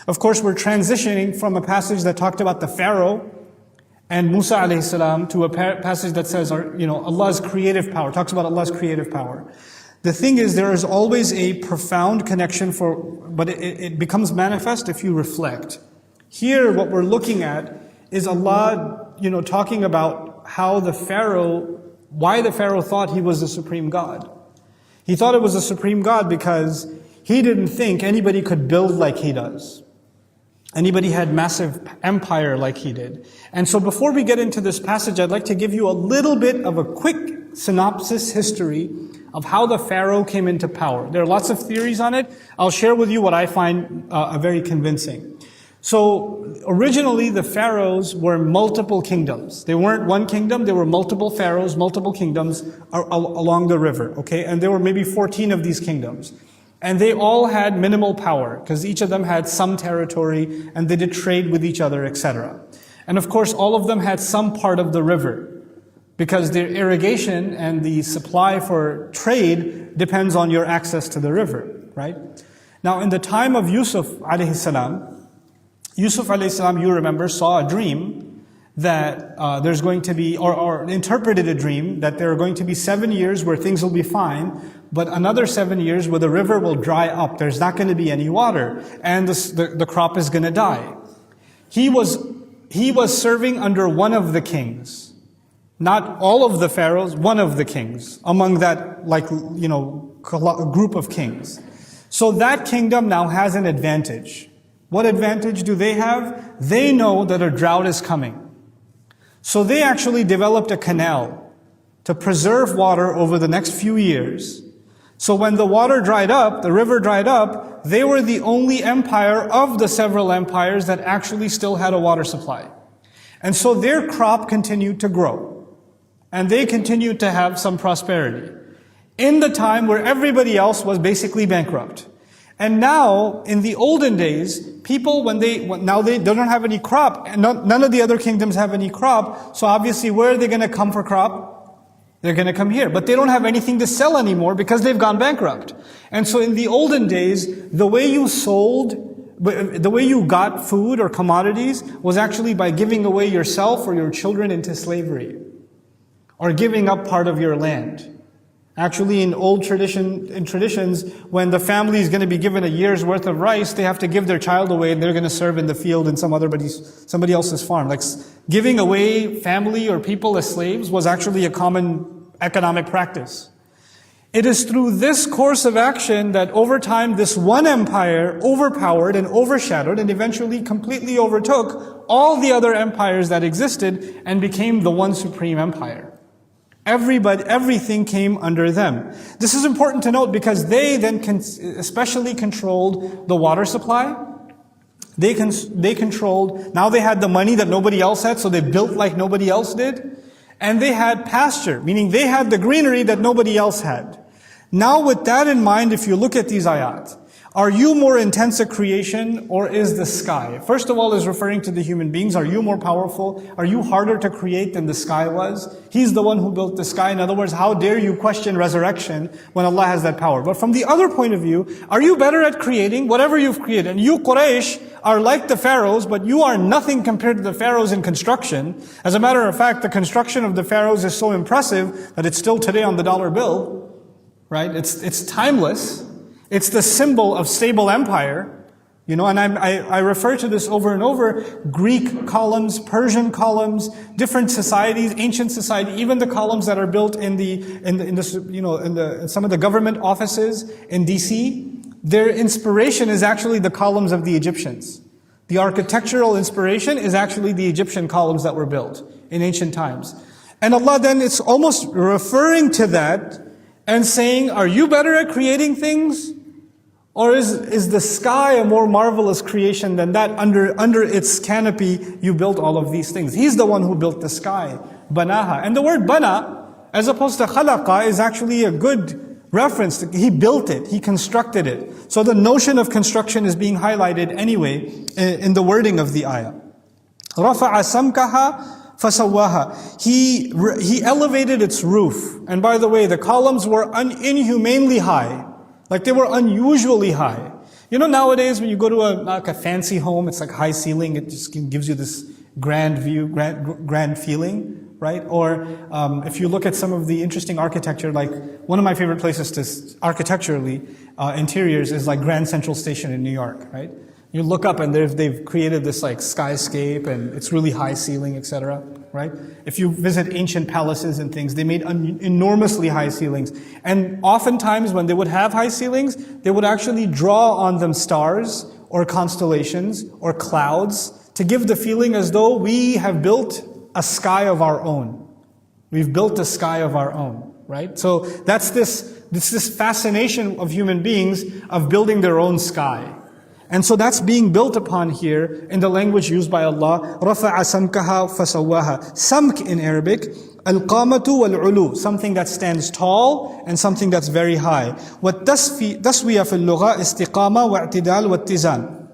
Of course, we're transitioning from a passage that talked about the Pharaoh and Musa alayhi salam to a passage that says, Allah's creative power, talks about Allah's creative power. The thing is, there is always a profound connection but it becomes manifest if you reflect. Here, what we're looking at is Allah, talking about how why the Pharaoh thought he was the supreme God. He thought it was the supreme God because he didn't think anybody could build like he does. Anybody had massive empire like he did. And so before we get into this passage, I'd like to give you a little bit of a quick synopsis history of how the Pharaoh came into power. There are lots of theories on it. I'll share with you what I find very convincing. So originally the pharaohs were multiple kingdoms. They weren't one kingdom, there were multiple pharaohs, multiple kingdoms along the river, okay? And there were maybe 14 of these kingdoms. And they all had minimal power, because each of them had some territory, and they did trade with each other, etc. And of course, all of them had some part of the river, because their irrigation and the supply for trade depends on your access to the river, right? Now, in the time of Yusuf alayhi salam, you remember, saw a dream that there's going to be, or interpreted a dream that there are going to be 7 years where things will be fine, but another 7 years where the river will dry up. There's not going to be any water, and the crop is going to die. He was serving under one of the kings, not all of the pharaohs, one of the kings among that group of kings. So that kingdom now has an advantage. What advantage do they have? They know that a drought is coming. So they actually developed a canal to preserve water over the next few years. So when the water dried up, the river dried up, they were the only empire of the several empires that actually still had a water supply. And so their crop continued to grow. And they continued to have some prosperity. In the time where everybody else was basically bankrupt. And now, in the olden days, people, they don't have any crop, and none of the other kingdoms have any crop, so obviously where are they going to come for crop? They're going to come here. But they don't have anything to sell anymore because they've gone bankrupt. And so in the olden days, the way you got food or commodities was actually by giving away yourself or your children into slavery. Or giving up part of your land. Actually, in traditions, when the family is going to be given a year's worth of rice, they have to give their child away and they're going to serve in the field in somebody else's farm. Like giving away family or people as slaves was actually a common economic practice. It is through this course of action that over time this one empire overpowered and overshadowed and eventually completely overtook all the other empires that existed and became the one supreme empire. Everything came under them. This is important to note because they then especially controlled the water supply. They controlled, now they had the money that nobody else had, so they built like nobody else did. And they had pasture, meaning they had the greenery that nobody else had. Now with that in mind, if you look at these ayat, are you more intense at creation or is the sky? First of all, is referring to the human beings. Are you more powerful? Are you harder to create than the sky was? He's the one who built the sky. In other words, how dare you question resurrection when Allah has that power? But from the other point of view, are you better at creating whatever you've created? And you Quraysh are like the pharaohs, but you are nothing compared to the pharaohs in construction. As a matter of fact, the construction of the pharaohs is so impressive that it's still today on the dollar bill, right? It's timeless. It's the symbol of stable empire, and I refer to this over and over. Greek columns, Persian columns, different societies, ancient society, even the columns that are built in some of the government offices in DC, their inspiration is actually the columns of the Egyptians. The architectural inspiration is actually the Egyptian columns that were built in ancient times. And Allah then, it's almost referring to that and saying, are you better at creating things? Or is the sky a more marvelous creation than that? Under its canopy, you built all of these things. He's the one who built the sky. Banaha. And the word bana, as opposed to khalaqa, is actually a good reference. He built it. He constructed it. So the notion of construction is being highlighted anyway in the wording of the ayah. رَفَعَ سَمْكَهَا فَسَوَّاهَا. He elevated its roof. And by the way, the columns were inhumanely high. Like they were unusually high. You know, nowadays when you go to like a fancy home, it's like high ceiling, it just gives you this grand view, grand feeling, right? Or if you look at some of the interesting architecture, like one of my favorite places to architecturally, interiors is like Grand Central Station in New York, right? You look up and they've created this like skyscape and it's really high ceiling, etc. Right? If you visit ancient palaces and things, they made enormously high ceilings. And oftentimes when they would have high ceilings, they would actually draw on them stars or constellations or clouds to give the feeling as though we have built a sky of our own. We've built a sky of our own, right? So that's this fascination of human beings of building their own sky. And so that's being built upon here in the language used by Allah. رَفَعَ سَمْكَهَا فَسَوَّاهَا. Samk in Arabic, الْقَامَةُ وَالْعُلُو. Something that stands tall and something that's very high. وَالتَّسْوِيَةَ فِي اللُّغَةِ اسْتِقَامَة وَاعْتِدَالُ وَاتِّزَانُ.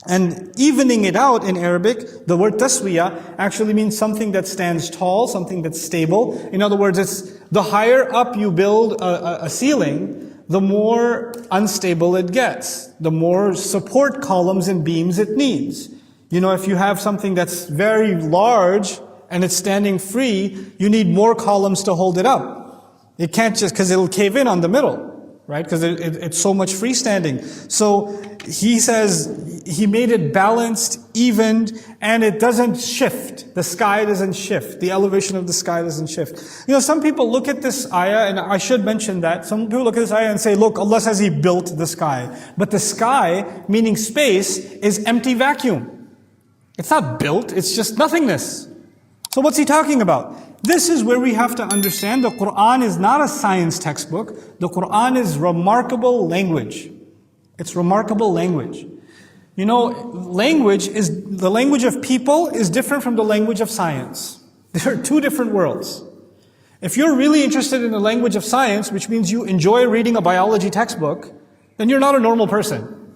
And evening it out in Arabic, the word taswiya actually means something that stands tall, something that's stable. In other words, it's the higher up you build a ceiling, the more unstable it gets, the more support columns and beams it needs. You know, if you have something that's very large and it's standing free, you need more columns to hold it up. It can't just, because it'll cave in on the middle, right? Because it's so much freestanding. So he says he made it balanced, evened, and it doesn't shift. The sky doesn't shift. The elevation of the sky doesn't shift. You know, some people look at this ayah, and I should mention that. Some people look at this ayah and say, look, Allah says He built the sky. But the sky, meaning space, is empty vacuum. It's not built, it's just nothingness. So what's He talking about? This is where we have to understand the Quran is not a science textbook. The Quran is remarkable language. It's remarkable language. You know, the language of people is different from the language of science. There are two different worlds. If you're really interested in the language of science, which means you enjoy reading a biology textbook, then you're not a normal person.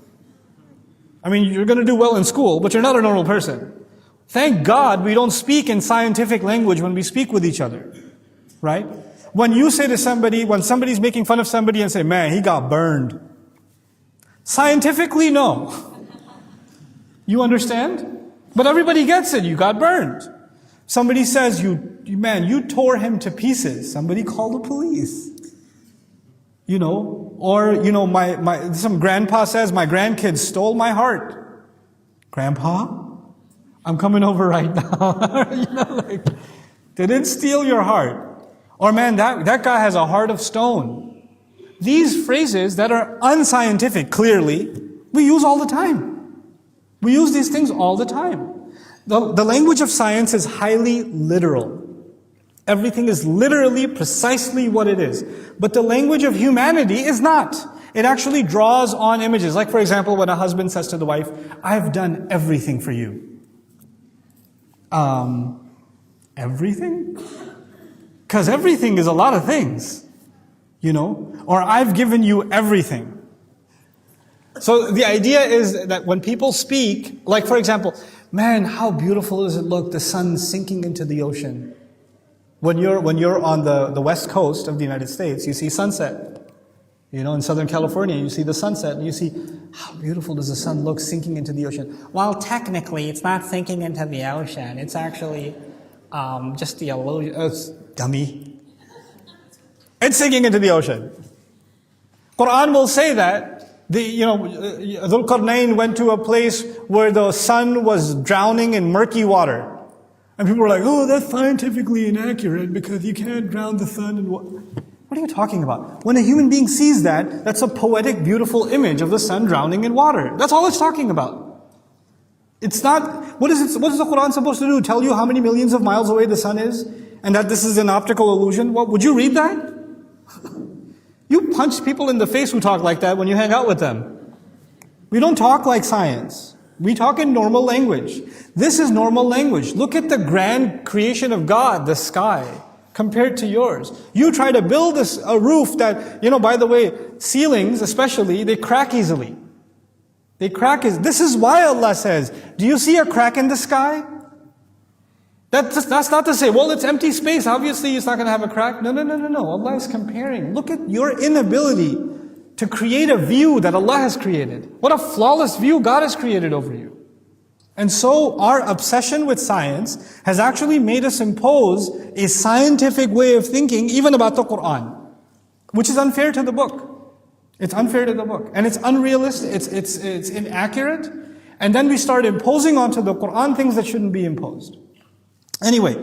I mean, you're going to do well in school, but you're not a normal person. Thank God we don't speak in scientific language when we speak with each other. Right? When you say to somebody, when somebody's making fun of somebody and say, man, he got burned. Scientifically, no. You understand? But everybody gets it. You got burned. Somebody says, you tore him to pieces. Somebody call the police. You know, or, you know, some grandpa says, my grandkids stole my heart. Grandpa? I'm coming over right now. You know, like, they didn't steal your heart. Or man, that guy has a heart of stone. These phrases that are unscientific, clearly, we use all the time. We use these things all the time. The language of science is highly literal. Everything is literally precisely what it is. But the language of humanity is not. It actually draws on images. Like for example, when a husband says to the wife, I've done everything for you. Everything? Because everything is a lot of things. You know? Or I've given you everything. So the idea is that when people speak, like for example, man, how beautiful does it look, the sun sinking into the ocean. When you're on the west coast of the United States, you see sunset. You know, in Southern California, you see the sunset, and you see, how beautiful does the sun look sinking into the ocean. Well, technically, it's not sinking into the ocean. It's actually just the illusion. Oh, dummy. It's sinking into the ocean. Quran will say that. Dhul Qarnayn went to a place where the sun was drowning in murky water. And people were like, oh, that's scientifically inaccurate because you can't drown the sun in water. What are you talking about? When a human being sees that, that's a poetic, beautiful image of the sun drowning in water. That's all it's talking about. It's not, what is the Quran supposed to do? Tell you how many millions of miles away the sun is? And that this is an optical illusion? What, would you read that? You punch people in the face who talk like that when you hang out with them. We don't talk like science. We talk in normal language. This is normal language. Look at the grand creation of God, the sky, compared to yours. You try to build a roof that, by the way, ceilings especially, they crack easily. This is why Allah says, do you see a crack in the sky? That's not to say, well, it's empty space. Obviously, it's not going to have a crack. No. Allah is comparing. Look at your inability to create a view that Allah has created. What a flawless view God has created over you. And so our obsession with science has actually made us impose a scientific way of thinking even about the Quran, which is unfair to the book. It's unfair to the book. And it's unrealistic, it's inaccurate. And then we start imposing onto the Quran things that shouldn't be imposed. Anyway,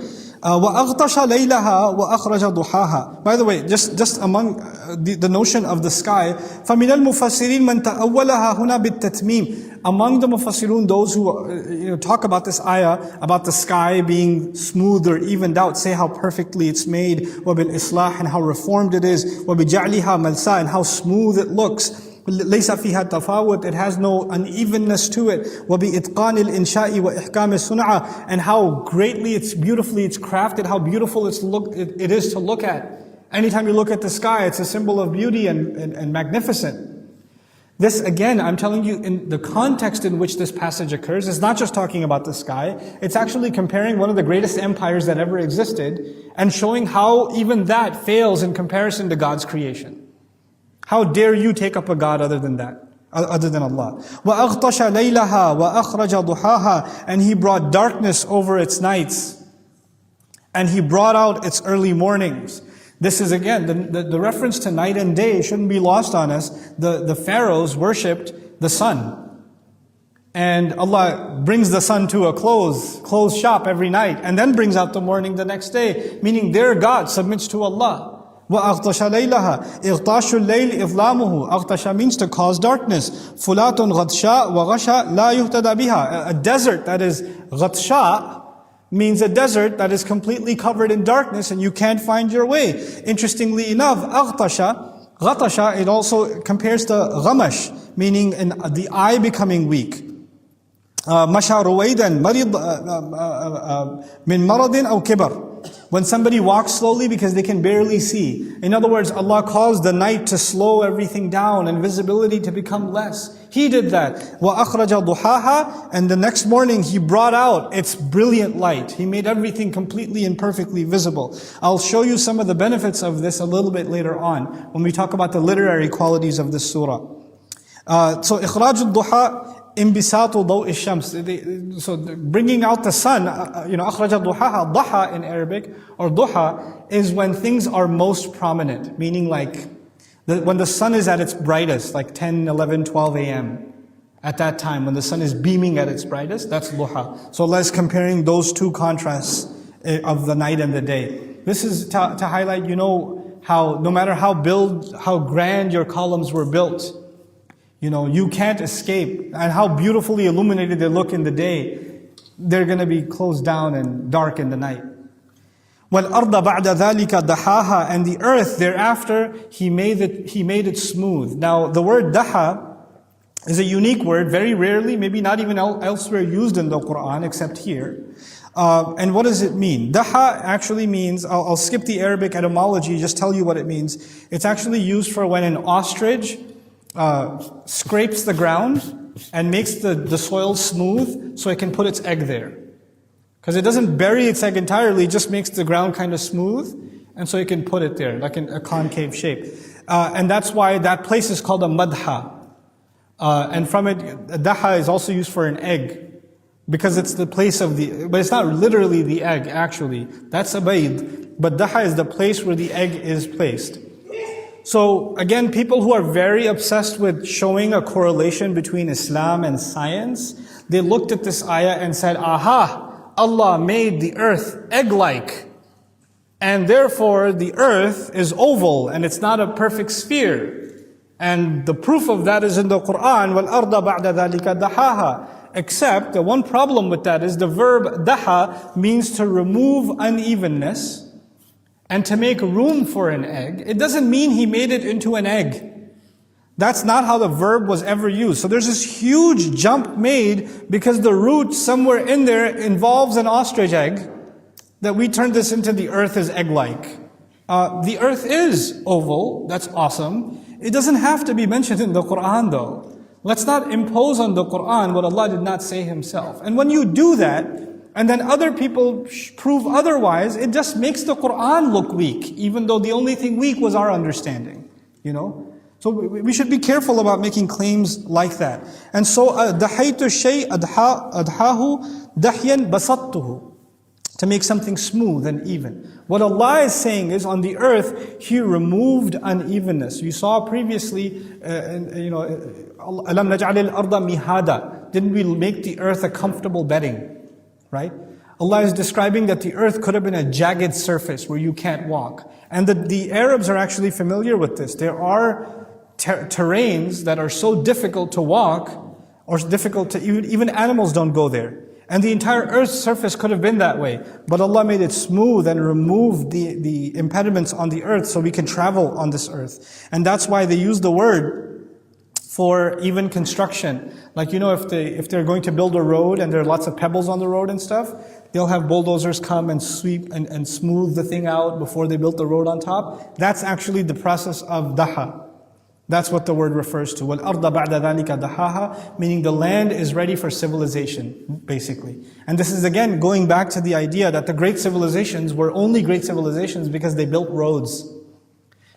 وَأَغْطَشَ لَيْلَهَا وَأَخْرَجَ ضُحَاهَا. By the way, just among the notion of the sky, فَمِنَ الْمُفَسِّرِينَ مَنْ تَأَوَّلَهَا هُنَا بِالتَّتْمِيمِ. Among the mufassirun, those who talk about this ayah, about the sky being smooth or evened out, say how perfectly it's made, وَبِالْإِصْلَاحِ, and how reformed it is, وَبِجَعْلِهَا مَلْسَاء, and how smooth it looks. ليس فيها تفاوت, it has no unevenness to it. وبإتقان الإنشاء وإحكام الصنعة, and how greatly beautifully it's crafted, how beautiful it is to look at. Anytime you look at the sky, it's a symbol of beauty and magnificent. This again, I'm telling you, in the context in which this passage occurs, is not just talking about the sky, it's actually comparing one of the greatest empires that ever existed and showing how even that fails in comparison to God's creation. How dare you take up a God other than that, other than Allah. وَأَغْطَشَ لَيْلَهَا وَأَخْرَجَ ضُحَاهَا, and He brought darkness over its nights, and He brought out its early mornings. This is again, the reference to night and day shouldn't be lost on us. The pharaohs worshipped the sun. And Allah brings the sun to a closed shop every night, and then brings out the morning the next day, meaning their God submits to Allah. وَأَغْطَشَ لَيْلَهَا إِغْطَاشُ اللَّيْلِ إِظْلَامُهُ. أَغْطَشَ means to cause darkness. فُلَاتٌ غَطْشَاء وَغَشَى لَا يُهْتَدَى بِهَا. A desert that is غَطْشَاء means a desert that is completely covered in darkness and you can't find your way. Interestingly enough, غَطَشَ, it also compares to غَمَش, meaning the eye becoming weak. مَشَى رُوَيْدًا مِنْ مَرَضٍ أَوْ كِبَرٍ. When somebody walks slowly because they can barely see. In other words, Allah caused the night to slow everything down and visibility to become less. He did that. وَأَخْرَجَ ضُحَاهَا, and the next morning He brought out its brilliant light. He made everything completely and perfectly visible. I'll show you some of the benefits of this a little bit later on when we talk about the literary qualities of this surah. So إِخْرَاجُ الضُّحَى إِنْبِسَاطُ ضَوْءِ الشَّمْس. So bringing out the sun, أَخْرَجَ ضُحَاهَا, ضَحَى in Arabic, or duha, is when things are most prominent, meaning like when the sun is at its brightest, like 10, 11, 12 a.m. At that time, when the sun is beaming at its brightest, that's duha. So Allah is comparing those two contrasts of the night and the day. This is to highlight, how no matter how grand your columns were built, you can't escape. And how beautifully illuminated they look in the day, they're going to be closed down and dark in the night. وَالْأَرْضَ بَعْدَ ذَلِكَ دَحَاهَا, and the earth thereafter, He made it smooth. Now, the word daha is a unique word, very rarely, maybe not even elsewhere used in the Quran, except here. And what does it mean? Daha actually means, I'll skip the Arabic etymology, just tell you what it means. It's actually used for when an ostrich scrapes the ground and makes the soil smooth so it can put its egg there. Because it doesn't bury its egg entirely, it just makes the ground kind of smooth, and so you can put it there, like in a concave shape. And that's why that place is called a madha. And from it, daha is also used for an egg, because it's the place of but it's not literally the egg, actually. That's a bayd. But daha is the place where the egg is placed. So again, people who are very obsessed with showing a correlation between Islam and science, they looked at this ayah and said, aha, Allah made the earth egg-like, and therefore the earth is oval and it's not a perfect sphere. And the proof of that is in the Quran, وَالْأَرْضَ بَعْدَ ذَلِكَ دَحَاهَا. Except the one problem with that is the verb daha means to remove unevenness and to make room for an egg. It doesn't mean He made it into an egg. That's not how the verb was ever used. So there's this huge jump made because the root somewhere in there involves an ostrich egg, that we turn this into the earth is egg-like. The earth is oval, that's awesome. It doesn't have to be mentioned in the Quran though. Let's not impose on the Quran what Allah did not say Himself. And when you do that, and then other people prove otherwise, it just makes the Quran look weak, even though the only thing weak was our understanding, So So we should be careful about making claims like that. And so, دَحَيْتُ الشَّيْء أَدْحَاهُ دَحْيًا بَسَطْتُهُ, to make something smooth and even. What Allah is saying is, on the earth, He removed unevenness. You saw previously, أَلَمْ نَجْعَلِ الْأَرْضَ مِهَادًا, didn't we make the earth a comfortable bedding? Right? Allah is describing that the earth could have been a jagged surface where you can't walk. And the Arabs are actually familiar with this. There are terrains that are so difficult to walk, or difficult to, even animals don't go there. And the entire earth's surface could have been that way. But Allah made it smooth and removed the impediments on the earth so we can travel on this earth. And that's why they use the word for even construction. Like, if they're going to build a road and there are lots of pebbles on the road and stuff, they'll have bulldozers come and sweep and smooth the thing out before they built the road on top. That's actually the process of daha. That's what the word refers to. وَالْأَرْضَ بَعْدَ ذَلِكَ دَحَاهَا, meaning the land is ready for civilization, basically. And this is again going back to the idea that the great civilizations were only great civilizations because they built roads.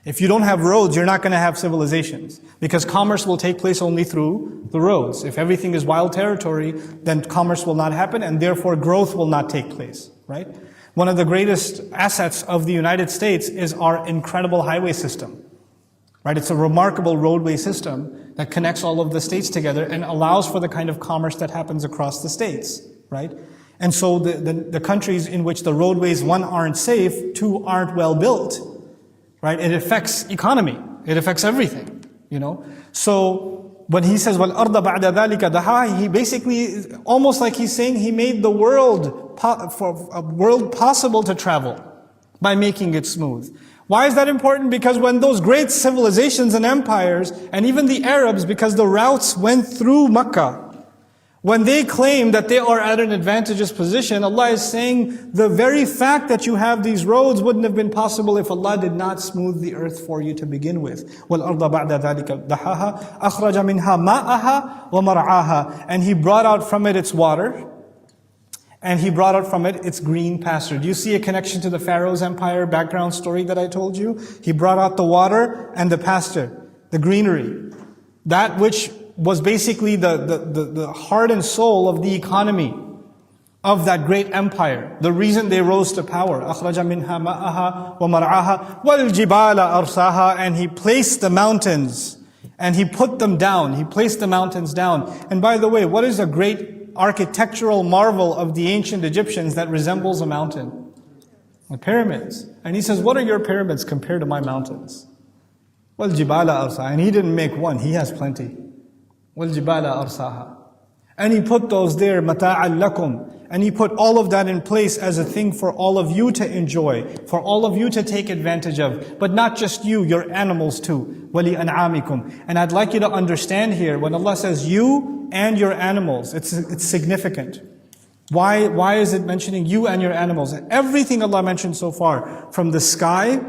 If you don't have roads, you're not going to have civilizations, because commerce will take place only through the roads. If everything is wild territory, then commerce will not happen, and therefore growth will not take place, right? One of the greatest assets of the United States is our incredible highway system. Right? It's a remarkable roadway system that connects all of the states together and allows for the kind of commerce that happens across the states, right? And so the countries in which the roadways, one, aren't safe, two, aren't well built, right? It affects economy. It affects everything, So when he says, وَالْأَرْضَ بَعْدَ ذَلِكَ دَحَاهَا, he basically, almost like he's saying he made the world possible to travel by making it smooth. Why is that important? Because when those great civilizations and empires, and even the Arabs, because the routes went through Mecca, when they claim that they are at an advantageous position, Allah is saying the very fact that you have these roads wouldn't have been possible if Allah did not smooth the earth for you to begin with. وَالْأَرْضَ بَعْدَ ذَلِكَ دَحَاهَا أَخْرَجَ مِنْهَا مَاءَهَا وَمَرْعَاهَا, and He brought out from it its water, and He brought out from it its green pasture. Do you see a connection to the Pharaoh's empire background story that I told you? He brought out the water and the pasture, the greenery. That which was basically the heart and soul of the economy of that great empire. The reason they rose to power. أَخْرَجَ مِنْهَا مَاءَهَا وَمَرْعَاهَا وَالْجِبَالَ أَرْسَاهَا, and He placed the mountains and He put them down. He placed the mountains down. And by the way, what is a great architectural marvel of the ancient Egyptians that resembles a mountain? The pyramids. And He says, what are your pyramids compared to my mountains? وَالْجِبَالَ أَرْسَاهَا, and He didn't make one, He has plenty. وَالْجِبَالَ أَرْسَاهَا, and He put those there, مَتَاعًا لَكُمْ, and He put all of that in place as a thing for all of you to enjoy, for all of you to take advantage of. But not just you, your animals too. وَلِأَنْعَامِكُمْ. And I'd like you to understand here, when Allah says you and your animals, it's significant. Why is it mentioning you and your animals? Everything Allah mentioned so far, from the sky,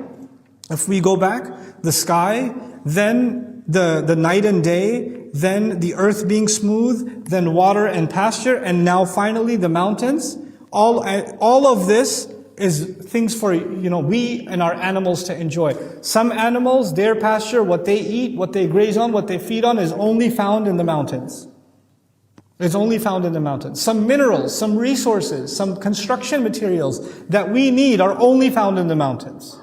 if we go back, the sky, then the night and day, then the earth being smooth, then water and pasture, and now finally the mountains. All of this is things for we and our animals to enjoy. Some animals, their pasture, what they eat, what they graze on, what they feed on, is only found in the mountains. It's only found in the mountains. Some minerals, some resources, some construction materials that we need are only found in the mountains.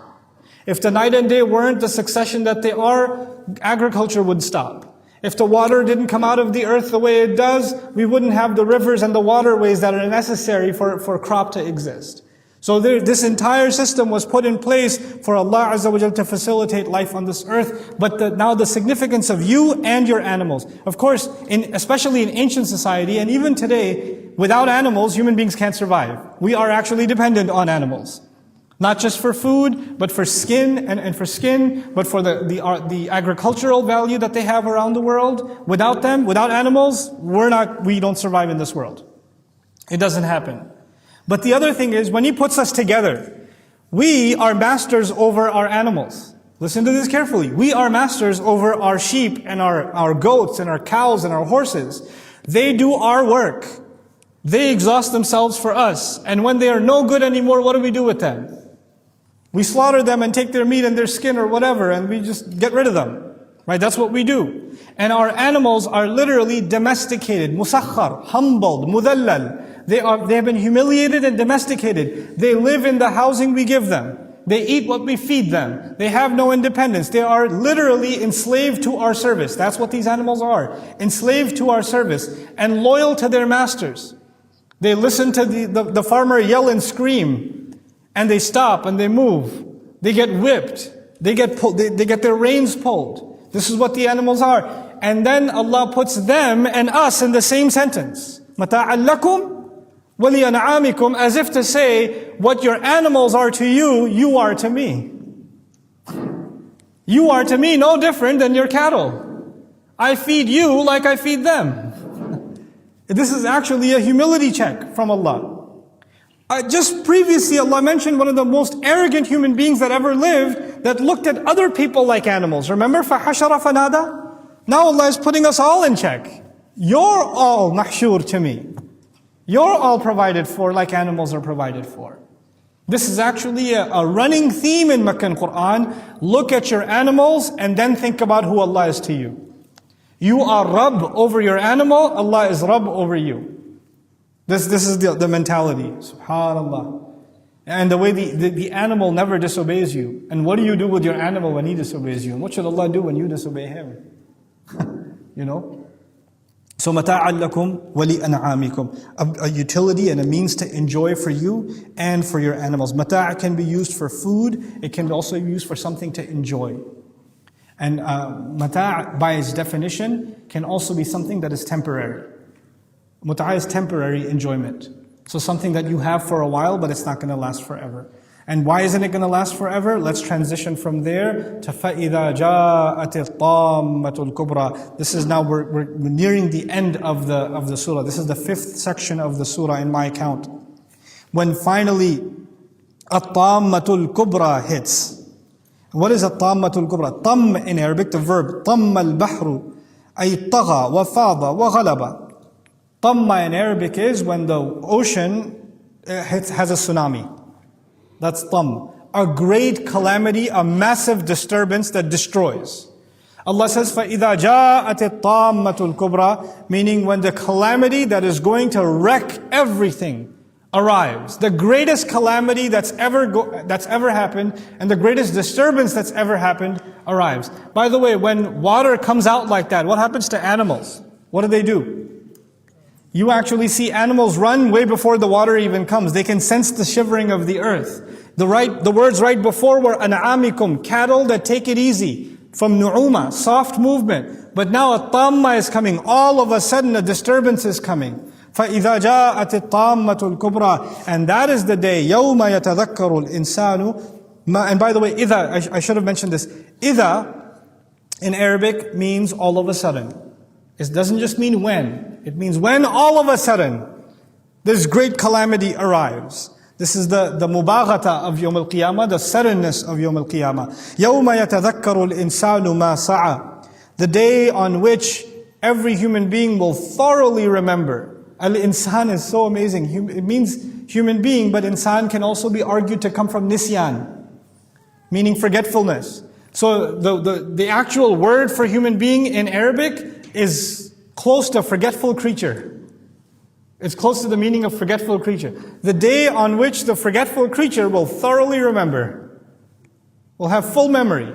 If the night and day weren't the succession that they are, agriculture would stop. If the water didn't come out of the earth the way it does, we wouldn't have the rivers and the waterways that are necessary for crop to exist. So this entire system was put in place for Allah Azza wa Jalla to facilitate life on this earth. But now the significance of you and your animals. Of course, especially in ancient society, and even today, without animals, human beings can't survive. We are actually dependent on animals. Not just for food, but for skin, and for skin, but for the agricultural value that they have around the world. Without them, without animals, we don't survive in this world. It doesn't happen. But the other thing is, when He puts us together, we are masters over our animals. Listen to this carefully. We are masters over our sheep and our goats and our cows and our horses. They do our work. They exhaust themselves for us. And when they are no good anymore, what do we do with them? We slaughter them and take their meat and their skin or whatever, and we just get rid of them. Right? That's what we do. And our animals are literally domesticated, musakhar, humbled, mudallal. They have been humiliated and domesticated. They live in the housing we give them. They eat what we feed them. They have no independence. They are literally enslaved to our service. That's what these animals are. Enslaved to our service and loyal to their masters. They listen to the farmer yell and scream, and they stop and they move. They get whipped. They get their reins pulled. This is what the animals are. And then Allah puts them and us in the same sentence. مَتَاعًا لَكُمْ وَلِأَنْعَامِكُمْ, as if to say, what your animals are to you, you are to me. You are to me no different than your cattle. I feed you like I feed them. This is actually a humility check from Allah. Just previously, Allah mentioned one of the most arrogant human beings that ever lived that looked at other people like animals. Remember, فَحَشَرَ فَنَادَى? Now Allah is putting us all in check. You're all mahshur to me. You're all provided for like animals are provided for. This is actually a running theme in Meccan Quran. Look at your animals and then think about who Allah is to you. You are Rabb over your animal, Allah is Rabb over you. This is the mentality. SubhanAllah. And the way the animal never disobeys you. And what do you do with your animal when he disobeys you? And what should Allah do when you disobey him? You know? So مَتَاعًا لَكُمْ وَلِأَنْعَامِكُمْ, a utility and a means to enjoy for you and for your animals. Mata' can be used for food. It can also be used for something to enjoy. And mata' by its definition can also be something that is temporary. Mut'a is temporary enjoyment. So something that you have for a while, but it's not going to last forever. And why isn't it going to last forever? Let's transition from there to فَإِذَا جَاءَتِ الطَّامَّةُ الْكُبْرَى. This is now, we're nearing the end of the surah. This is the 5th section of the surah in my count. When finally الطَّامَّةُ الْكُبْرَى hits. What is الطَّامَّةُ الْكُبْرَى? Tam in Arabic, the verb طَمَّ الْبَحْرُ أي طَغَى وَفَاضَ وَغَلَبَ. Tamma in Arabic is when the ocean has a tsunami. That's tam. A great calamity, a massive disturbance that destroys. Allah says, فَإِذَا جَاءَتِ الطَّامَّةُ الْكُبْرَى, meaning when the calamity that is going to wreck everything arrives. The greatest calamity that's ever happened and the greatest disturbance that's ever happened arrives. By the way, when water comes out like that, what happens to animals? What do? You actually see animals run way before the water even comes. They can sense the shivering of the earth. The words right before were an'amikum, cattle that take it easy. From nu'uma, soft movement. But now a tamma is coming. All of a sudden a disturbance is coming. فَإِذَا جَاءَتِ الطَّامَّةُ الْكُبْرَى. And that is the day, يَوْمَ يَتَذَكَّرُ الْإِنسَانُ. And by the way, إِذَا, I should have mentioned this. إِذَا in Arabic means all of a sudden. It doesn't just mean when. It means when all of a sudden this great calamity arrives. This is the mubaghata of Yawm al-Qiyamah, the suddenness of Yawm al-Qiyamah. يَوْمَ يَتَذَكَّرُ الْإِنسَانُ مَا سَعَى. The day on which every human being will thoroughly remember. Al-insan is so amazing. It means human being, but insan can also be argued to come from nisyan, meaning forgetfulness. So the actual word for human being in Arabic is close to forgetful creature. It's close to the meaning of forgetful creature. The day on which the forgetful creature will thoroughly remember, will have full memory.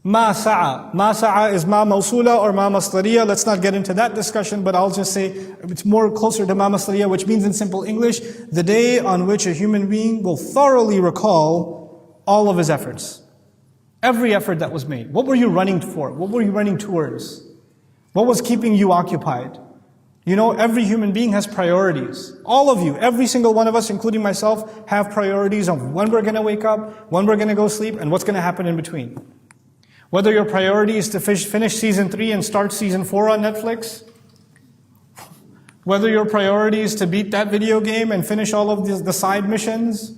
Ma sa'a. Ma sa'a is ma mawsula or ma masdariya. Let's not get into that discussion, but I'll just say it's more closer to ma masdariya, which means in simple English, the day on which a human being will thoroughly recall all of his efforts. Every effort that was made. What were you running for? What were you running towards? What was keeping you occupied? You know, every human being has priorities. All of you, every single one of us, including myself, have priorities of when we're going to wake up, when we're going to go sleep, and what's going to happen in between. Whether your priority is to finish season 3 and start season 4 on Netflix, whether your priority is to beat that video game and finish all of the side missions,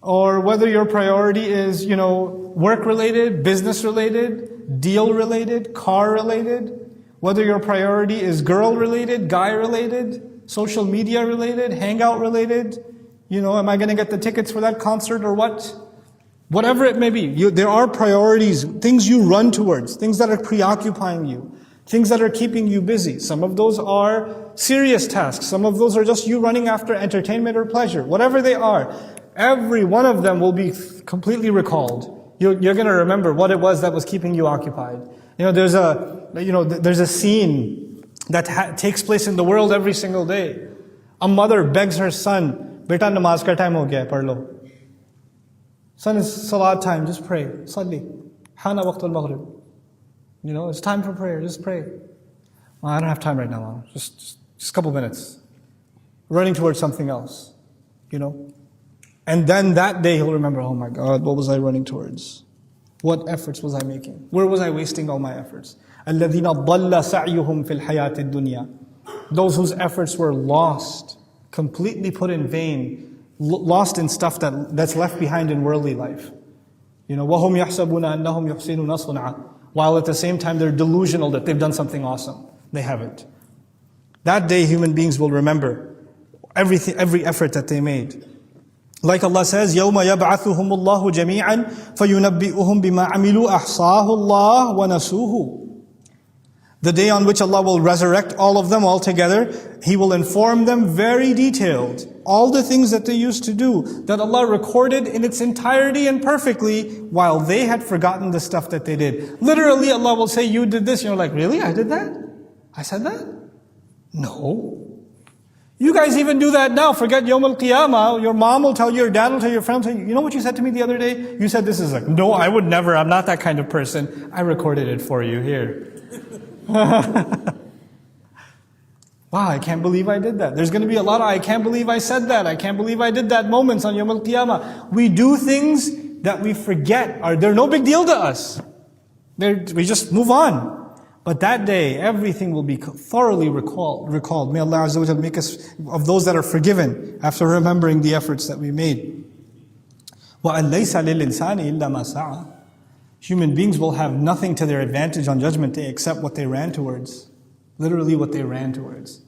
or whether your priority is, work-related, business-related, deal-related, car-related, whether your priority is girl-related, guy-related, social media-related, hangout-related, am I going to get the tickets for that concert or what? Whatever it may be, there are priorities, things you run towards, things that are preoccupying you, things that are keeping you busy. Some of those are serious tasks. Some of those are just you running after entertainment or pleasure. Whatever they are, every one of them will be completely recalled. You're going to remember what it was that was keeping you occupied. There's a scene that takes place in the world every single day. A mother begs her son, "Beta, namaz ka time ho gaya, pad lo." Son, it's salat time, just pray. Salli. Hana waqtul maghrib. It's time for prayer, just pray. Well, I don't have time right now, Mom. Just a couple minutes. Running towards something else. And then that day he'll remember, oh my God, what was I running towards? What efforts was I making? Where was I wasting all my efforts? الَّذِينَ ضَلَّ سَعْيُهُمْ فِي الْحَيَاةِ الدُّنْيَا. Those whose efforts were lost, completely put in vain, lost in stuff that's left behind in worldly life. وَهُمْ يَحْسَبُونَ أَنَّهُمْ يُحْسِنُونَ صُنْعًا. While at the same time they're delusional that they've done something awesome. They haven't. That day human beings will remember every effort that they made. Like Allah says, يَوْمَ يَبْعَثُهُمُ اللَّهُ جَمِيعًا فَيُنَبِّئُهُم بِمَا عَمِلُوا أَحْصَاهُ اللَّهُ وَنَسُوهُ. The day on which Allah will resurrect all of them all together, He will inform them very detailed. All the things that they used to do, that Allah recorded in its entirety and perfectly, while they had forgotten the stuff that they did. Literally Allah will say, you did this. You're like, really? I did that? I said that? No. You guys even do that now. Forget Yawm al-Qiyamah. Your mom will tell you, your dad will tell you, your friend will tell you, you know what you said to me the other day? You said this is like, no, I would never. I'm not that kind of person. I recorded it for you here. Wow, I can't believe I did that. There's going to be a lot of, I can't believe I said that. I can't believe I did that moments on Yawm al-Qiyamah. We do things that we forget. They're no big deal to us. We just move on. But that day, everything will be thoroughly recalled. May Allah Azza wa Jal make us of those that are forgiven after remembering the efforts that we made. وَأَن لَيْسَ لِلْإِنسَانِ إِلَّا مَا سَعَى. Human beings will have nothing to their advantage on Judgment Day except what they ran towards. Literally what they ran towards.